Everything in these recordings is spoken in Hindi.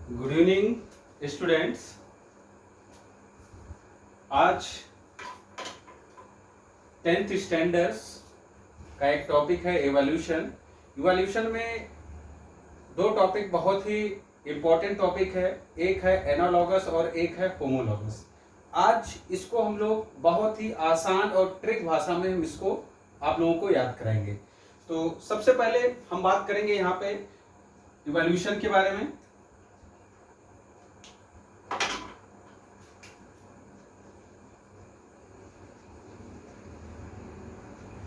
Good evening students. आज 10th स्टैंडर्ड्स का एक टॉपिक है एवोल्यूशन। इवोल्यूशन में दो टॉपिक बहुत ही इम्पोर्टेंट टॉपिक है, एक है एनालॉगस और एक है होमोलॉगस। आज इसको हम लोग बहुत ही आसान और ट्रिक भाषा में हम इसको आप लोगों को याद कराएंगे। तो सबसे पहले हम बात करेंगे यहाँ पे इवोल्यूशन के बारे में।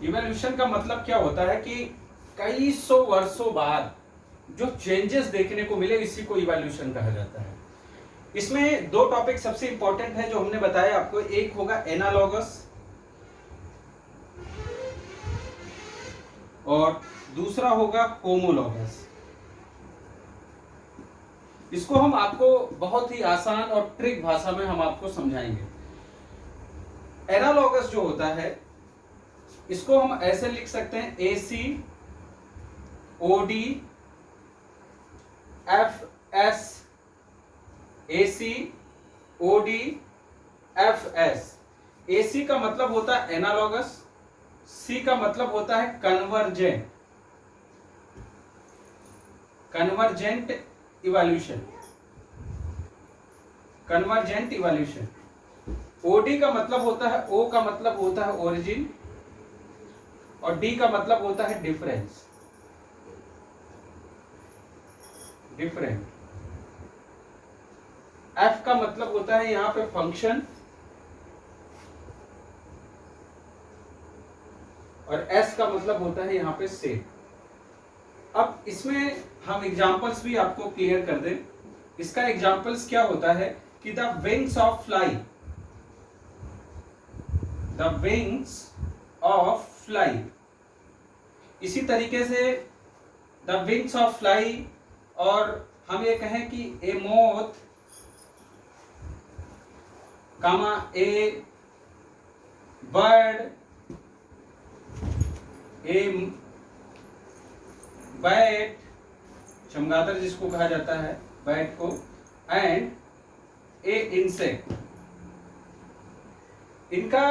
इवोल्यूशन का मतलब क्या होता है कि कई सौ वर्षों बाद जो चेंजेस देखने को मिले, इसी को इवोल्यूशन कहा जाता है। इसमें दो टॉपिक सबसे इंपॉर्टेंट है जो हमने बताया आपको, एक होगा एनालॉगस और दूसरा होगा होमोलॉगस। इसको हम आपको बहुत ही आसान और ट्रिक भाषा में हम आपको समझाएंगे। एनालॉगस जो होता है इसको हम ऐसे लिख सकते हैं AC OD FS, AC OD FS। AC का मतलब होता है एनालॉगस, C का मतलब होता है convergent, convergent evolution, convergent evolution. OD का मतलब होता है, O का मतलब होता है ओरिजिन और D का मतलब होता है डिफरेंस, डिफरेंट। F का मतलब होता है यहां पे फंक्शन और S का मतलब होता है यहां पे सेट। अब इसमें हम एग्जांपल्स भी आपको क्लियर कर दें। इसका एग्जांपल्स क्या होता है कि the wings of fly, the wings of fly. इसी तरीके से द विंग्स ऑफ फ्लाई, और हम ये कहें कि ए moth comma A bird, a bat, चमगादड़ जिसको कहा जाता है बैट को, एंड ए इंसेक्ट। इनका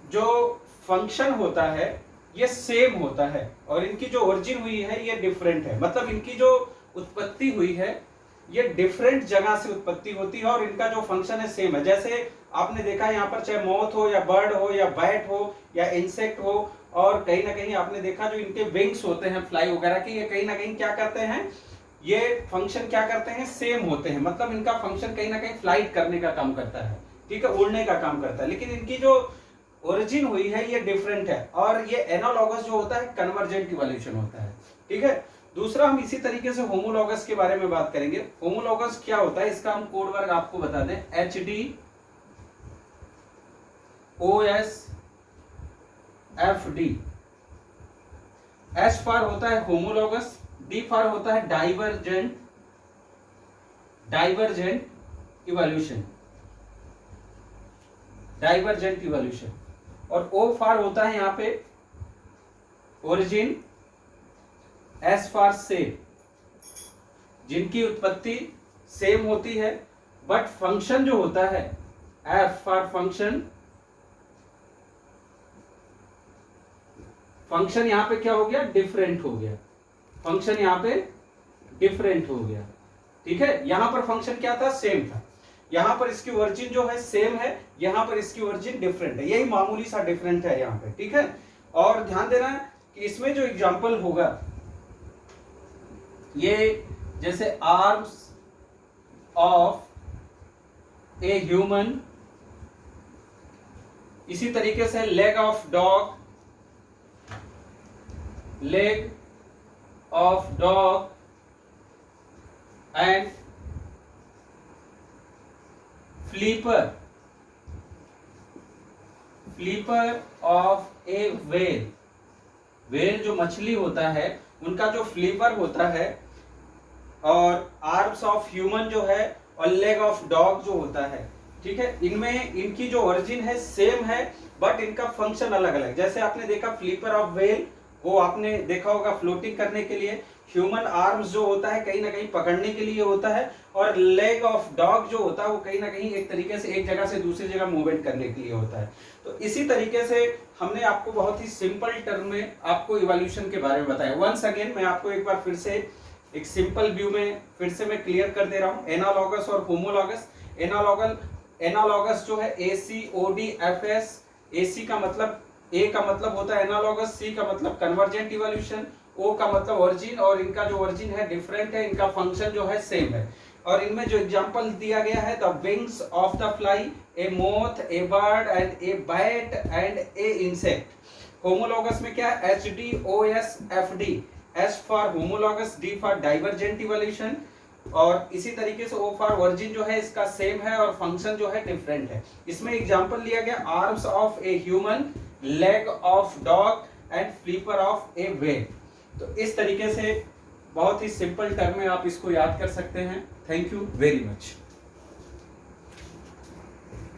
जो फंक्शन होता है ये सेम होता है और इनकी जो ओरिजिन हुई है ये डिफरेंट है। मतलब इनकी जो उत्पत्ति हुई है ये डिफरेंट जगह से उत्पत्ति होती है और इनका जो फंक्शन है सेम है। जैसे आपने देखा यहाँ पर चाहे मॉथ हो या बर्ड हो या बैट हो या इंसेक्ट हो, और कहीं ना कहीं आपने देखा जो इनके विंग्स होते हैं फ्लाई वगैरह के, ये कहीं ना कहीं क्या करते हैं, ये फंक्शन क्या करते हैं, सेम होते हैं। मतलब इनका फंक्शन कहीं ना कहीं फ्लाइट करने का काम करता है, ठीक है, उड़ने का काम करता है। लेकिन इनकी जो ओरिजिन हुई है ये डिफरेंट है और ये एनालॉगस जो होता है कन्वर्जेंट इवोल्यूशन होता है, ठीक है। दूसरा हम इसी तरीके से होमोलॉगस के बारे में बात करेंगे। होमोलॉगस क्या होता है, इसका हम कोड वर्ग आपको बता दें, HDOSFD। S फॉर होता है होमोलॉगस, D फॉर होता है divergent, divergent evolution, divergent evolution. और O फॉर होता है यहां पे ओरिजिन, S फॉर सेम, जिनकी उत्पत्ति सेम होती है बट फंक्शन जो होता है, F फॉर फंक्शन, फंक्शन यहां पे क्या हो गया, डिफरेंट हो गया, फंक्शन यहां पे डिफरेंट हो गया, ठीक है। यहां पर फंक्शन क्या था, सेम था, यहां पर इसकी ओरिजिन जो है सेम है, यहां पर इसकी ओरिजिन डिफरेंट है, यही मामूली सा डिफरेंट है यहां पे, ठीक है। और ध्यान देना कि इसमें जो एग्जांपल होगा ये जैसे आर्म्स ऑफ ए ह्यूमन, इसी तरीके से leg of dog, leg of dog and flipper, flipper of A whale. Whale जो मछली होता है उनका जो फ्लीपर होता है, और आर्म्स ऑफ ह्यूमन जो है और लेग ऑफ डॉग जो होता है, ठीक है। इनमें इनकी जो ओरिजिन है सेम है बट इनका फंक्शन अलग अलग। जैसे आपने देखा फ्लीपर ऑफ व्हेल, वो आपने देखा होगा फ्लोटिंग करने के लिए, ह्यूमन आर्म्स जो होता है कहीं ना कहीं पकड़ने के लिए होता है, और लेग ऑफ डॉग जो होता है वो कहीं ना कहीं एक तरीके से एक जगह से दूसरी जगह मूवमेंट करने के लिए होता है। तो इसी तरीके से हमने आपको बहुत ही सिंपल टर्म में आपको इवोल्यूशन के बारे में बताया। वंस अगेन मैं आपको एक बार फिर से एक सिंपल व्यू में फिर से मैं क्लियर कर दे रहा हूं। एनालॉगस और होमोलॉगस। एनालॉगस जो है ACODFS। AC का मतलब, A का मतलब होता है एनालॉगस, C का मतलब कन्वर्जेंट इवोल्यूशन, O का मतलब ओरिजिन, और इनका जो ओरिजिन है डिफरेंट है, इनका फंक्शन जो है सेम है। और इनमें जो एग्जांपल दिया गया है, the wings of the fly, A moth, A bird and a bat and A insect. Homologous में क्या है, HDOSFD, S for homologous, D for divergent evolution, और इसी तरीके से O फॉर ओरिजिन जो है इसका सेम है और फंक्शन जो है डिफरेंट है। इसमें एग्जांपल लिया गया, arms of a human, leg of dog and flipper of A whale. तो इस तरीके से बहुत ही सिंपल टर्म में आप इसको याद कर सकते हैं। Thank you very much.